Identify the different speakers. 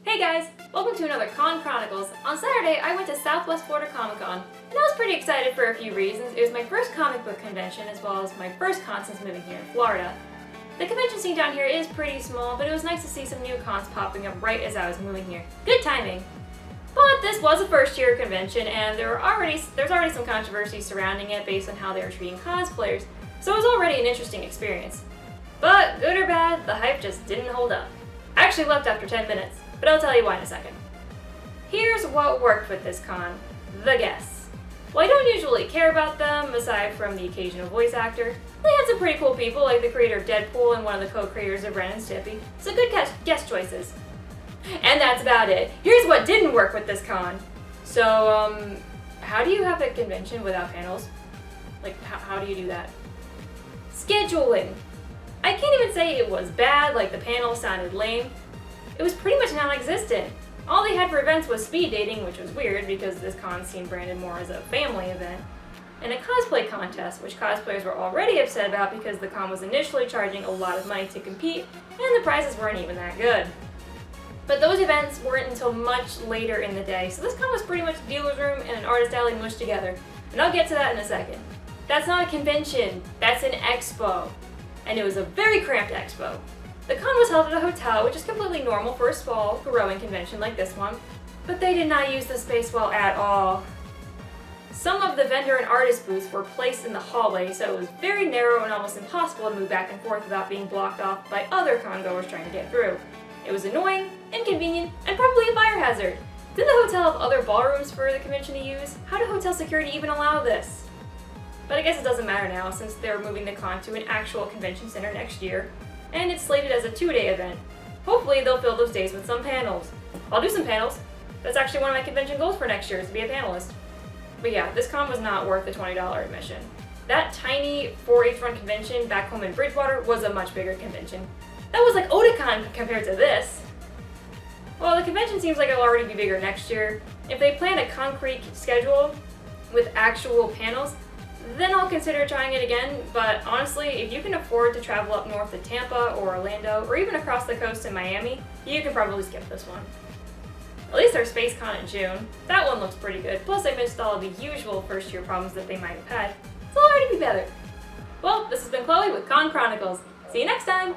Speaker 1: Hey guys, welcome to another Con Chronicles. On Saturday, I went to Southwest Florida Comic Con, and I was pretty excited for a few reasons. It was my first comic book convention, as well as my first con since moving here in Florida. The convention scene down here is pretty small, but it was nice to see some new cons popping up right as I was moving here. Good timing! But this was a first-year convention, and there's already some controversy surrounding it based on how they were treating cosplayers, so it was already an interesting experience. But, good or bad, the hype just didn't hold up. I actually left after 10 minutes, but I'll tell you why in a second. Here's what worked with this con: the guests. While I don't usually care about them, aside from the occasional voice actor, they had some pretty cool people like the creator of Deadpool and one of the co-creators of Ren and Stimpy, so good guest choices. And that's about it. Here's what didn't work with this con. So, how do you have a convention without panels? Like, how do you do that? Scheduling. I can't even say it was bad, like the panels sounded lame. It was pretty much non-existent. All they had for events was speed dating, which was weird because this con seemed branded more as a family event, and a cosplay contest, which cosplayers were already upset about because the con was initially charging a lot of money to compete, and the prizes weren't even that good. But those events weren't until much later in the day, so this con was pretty much a dealer's room and an artist alley mushed together, and I'll get to that in a second. That's not a convention, that's an expo. And it was a very cramped expo. The con was held at a hotel, which is completely normal for a small, growing convention like this one, but they did not use the space well at all. Some of the vendor and artist booths were placed in the hallway, so it was very narrow and almost impossible to move back and forth without being blocked off by other con-goers trying to get through. It was annoying, inconvenient, and probably a fire hazard. Did the hotel have other ballrooms for the convention to use? How did hotel security even allow this? But I guess it doesn't matter now, since they're moving the con to an actual convention center next year, and it's slated as a 2-day event. Hopefully they'll fill those days with some panels. I'll do some panels. That's actually one of my convention goals for next year, is to be a panelist. But yeah, this con was not worth the $20 admission. That tiny 4H-run convention back home in Bridgewater was a much bigger convention. That was like Otakon compared to this. Well, the convention seems like it'll already be bigger next year. If they plan a concrete schedule with actual panels, then I'll consider trying it again, but honestly, if you can afford to travel up north to Tampa or Orlando, or even across the coast to Miami, you can probably skip this one. At least there's SpaceCon in June. That one looks pretty good, plus I missed all of the usual first-year problems that they might have had, so it'll already be better. Well, this has been Chloe with Con Chronicles. See you next time!